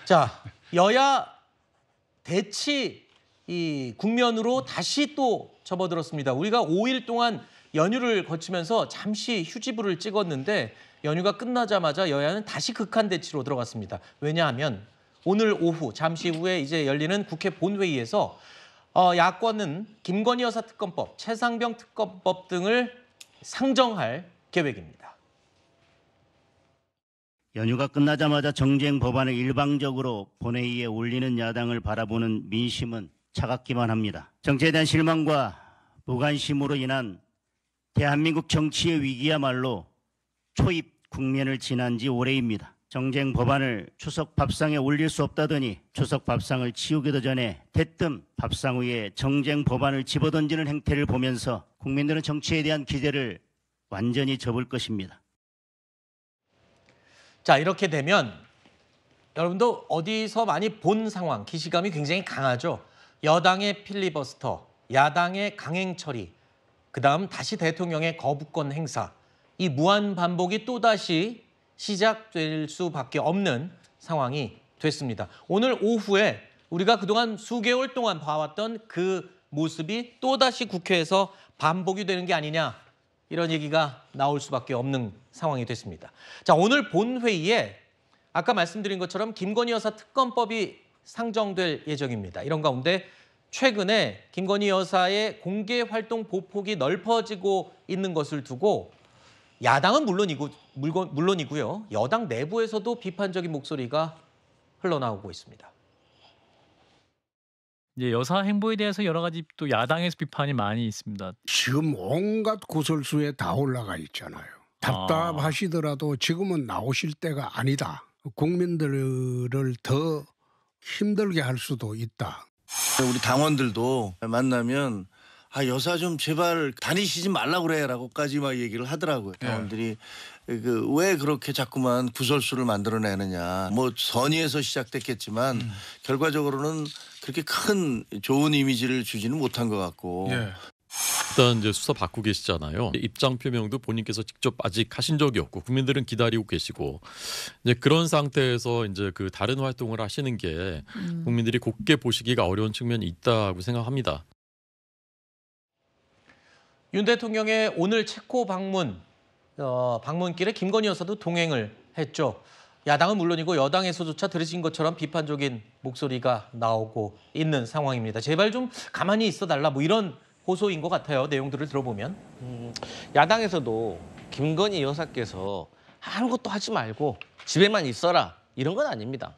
자, 여야 대치 이 국면으로 다시 또 접어들었습니다. 우리가 5일 동안 연휴를 거치면서 잠시 휴지부를 찍었는데 연휴가 끝나자마자 여야는 다시 극한 대치로 들어갔습니다. 왜냐하면 오늘 오후 잠시 후에 이제 열리는 국회 본회의에서 야권은 김건희 여사 특검법, 최상병 특검법 등을 상정할 계획입니다. 연휴가 끝나자마자 정쟁 법안을 일방적으로 본회의에 올리는 야당을 바라보는 민심은 차갑기만 합니다. 정치에 대한 실망과 무관심으로 인한 대한민국 정치의 위기야말로 초입 국면을 지난 지 오래입니다. 정쟁 법안을 추석 밥상에 올릴 수 없다더니 추석 밥상을 치우기도 전에 대뜸 밥상 위에 정쟁 법안을 집어던지는 행태를 보면서 국민들은 정치에 대한 기대를 완전히 접을 것입니다. 자, 이렇게 되면 여러분도 어디서 많이 본 상황, 기시감이 굉장히 강하죠. 여당의 필리버스터, 야당의 강행 처리, 그다음 다시 대통령의 거부권 행사, 이 무한 반복이 또다시 시작될 수밖에 없는 상황이 됐습니다. 오늘 오후에 우리가 그동안 수개월 동안 봐왔던 그 모습이 또다시 국회에서 반복이 되는 게 아니냐, 이런 얘기가 나올 수밖에 없는 상황이 됐습니다. 자, 오늘 본회의에 아까 말씀드린 것처럼 김건희 여사 특검법이 상정될 예정입니다. 이런 가운데 최근에 김건희 여사의 공개 활동 보폭이 넓어지고 있는 것을 두고 야당은 물론이고요. 여당 내부에서도 비판적인 목소리가 흘러나오고 있습니다. 이제 여사 행보에 대해서 여러 가지 또 야당에서 비판이 많이 있습니다. 지금 온갖 구설수에 다 올라가 있잖아요. 답답하시더라도 지금은 나오실 때가 아니다. 국민들을 더 힘들게 할 수도 있다. 우리 당원들도 만나면 여사 좀 제발 다니시지 말라 그래라고까지 막 얘기를 하더라고요. 당원들이 왜 그렇게 자꾸만 구설수를 만들어내느냐. 뭐 선의에서 시작됐겠지만 결과적으로는 그렇게 큰 좋은 이미지를 주지는 못한 것 같고. 일단 이제 수사 받고 계시잖아요. 입장 표명도 본인께서 직접 아직 하신 적이 없고 국민들은 기다리고 계시고 이제 그런 상태에서 이제 그 다른 활동을 하시는 게 국민들이 곱게 보시기가 어려운 측면이 있다고 생각합니다. 윤 대통령의 오늘 체코 방문길에 김건희 여사도 동행을 했죠. 야당은 물론이고 여당에서조차 들으신 것처럼 비판적인 목소리가 나오고 있는 상황입니다. 제발 좀 가만히 있어달라, 뭐 이런 호소인 것 같아요. 내용들을 들어보면. 야당에서도 김건희 여사께서 아무것도 하지 말고 집에만 있어라, 이런 건 아닙니다.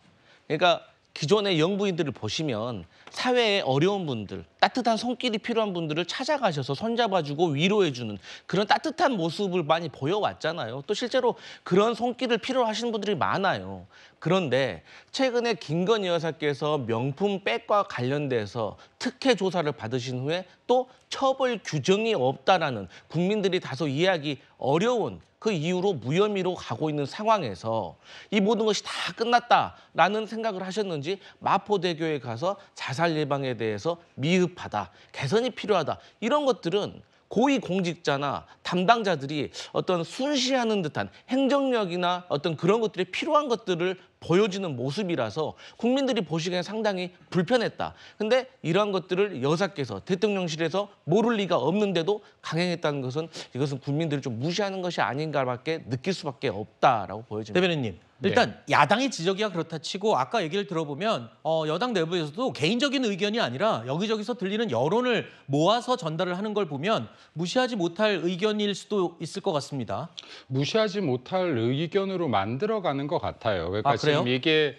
그러니까 기존의 영부인들을 보시면 사회에 어려운 분들, 따뜻한 손길이 필요한 분들을 찾아가셔서 손잡아주고 위로해주는 그런 따뜻한 모습을 많이 보여왔잖아요. 또 실제로 그런 손길을 필요로 하시는 분들이 많아요. 그런데 최근에 김건희 여사께서 명품 백과 관련돼서 특혜 조사를 받으신 후에 또 처벌 규정이 없다라는 국민들이 다소 이해하기 어려운 그 이후로 무혐의로 가고 있는 상황에서 이 모든 것이 다 끝났다라는 생각을 하셨는지 마포대교에 가서 자살 예방에 대해서 미흡하다, 개선이 필요하다, 이런 것들은 고위공직자나 담당자들이 어떤 순시하는 듯한 행정력이나 어떤 그런 것들이 필요한 것들을 보여주는 모습이라서 국민들이 보시기엔 상당히 불편했다. 근데 이러한 것들을 여사께서 대통령실에서 모를 리가 없는데도 강행했다는 것은 이것은 국민들이 좀 무시하는 것이 아닌가밖에 느낄 수밖에 없다라고 보여집니다. 대변인님, 일단 야당의 지적이야 그렇다 치고 아까 얘기를 들어보면 여당 내부에서도 개인적인 의견이 아니라 여기저기서 들리는 여론을 모아서 전달을 하는 걸 보면 무시하지 못할 의견일 수도 있을 것 같습니다. 무시하지 못할 의견으로 만들어가는 것 같아요. 그러니까 지금 이게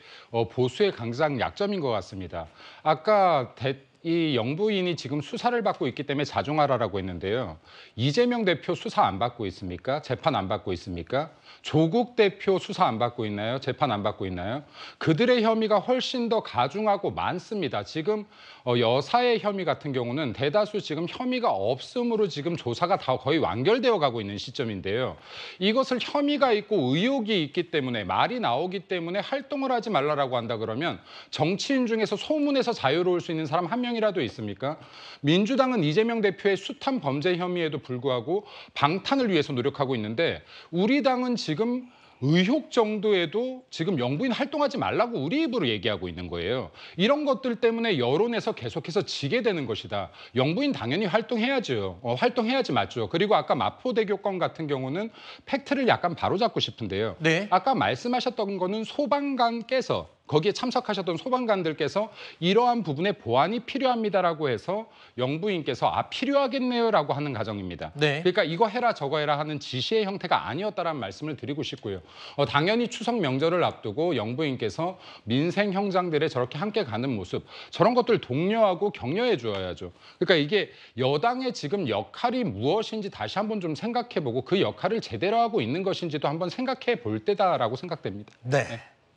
보수의 강상 약점인 것 같습니다. 아까 이 영부인이 지금 수사를 받고 있기 때문에 자중하라라고 했는데요. 이재명 대표 수사 안 받고 있습니까? 재판 안 받고 있습니까? 조국 대표 수사 안 받고 있나요? 재판 안 받고 있나요? 그들의 혐의가 훨씬 더 가중하고 많습니다. 지금 여사의 혐의 같은 경우는 대다수 지금 혐의가 없음으로 지금 조사가 다 거의 완결되어 가고 있는 시점인데요. 이것을 혐의가 있고 의혹이 있기 때문에 말이 나오기 때문에 활동을 하지 말라라고 한다 그러면 정치인 중에서 소문에서 자유로울 수 있는 사람 한 명이라도 있습니까? 민주당은 이재명 대표의 숱한 범죄 혐의에도 불구하고 방탄을 위해서 노력하고 있는데 우리 당은 지금 의혹 정도에도 지금 영부인 활동하지 말라고 우리 입으로 얘기하고 있는 거예요. 이런 것들 때문에 여론에서 계속해서 지게 되는 것이다. 영부인 당연히 활동해야죠. 활동해야지 맞죠. 그리고 아까 마포대교 건 같은 경우는 팩트를 약간 바로잡고 싶은데요. 네. 아까 말씀하셨던 거는 소방관께서 거기에 참석하셨던 소방관들께서 이러한 부분에 보완이 필요합니다라고 해서 영부인께서 필요하겠네요라고 하는 가정입니다. 네. 그러니까 이거 해라 저거 해라 하는 지시의 형태가 아니었다라는 말씀을 드리고 싶고요. 당연히 추석 명절을 앞두고 영부인께서 민생 형장들에 저렇게 함께 가는 모습 저런 것들 독려하고 격려해 주어야죠. 그러니까 이게 여당의 지금 역할이 무엇인지 다시 한번 좀 생각해보고 그 역할을 제대로 하고 있는 것인지도 한번 생각해 볼 때다라고 생각됩니다. 네.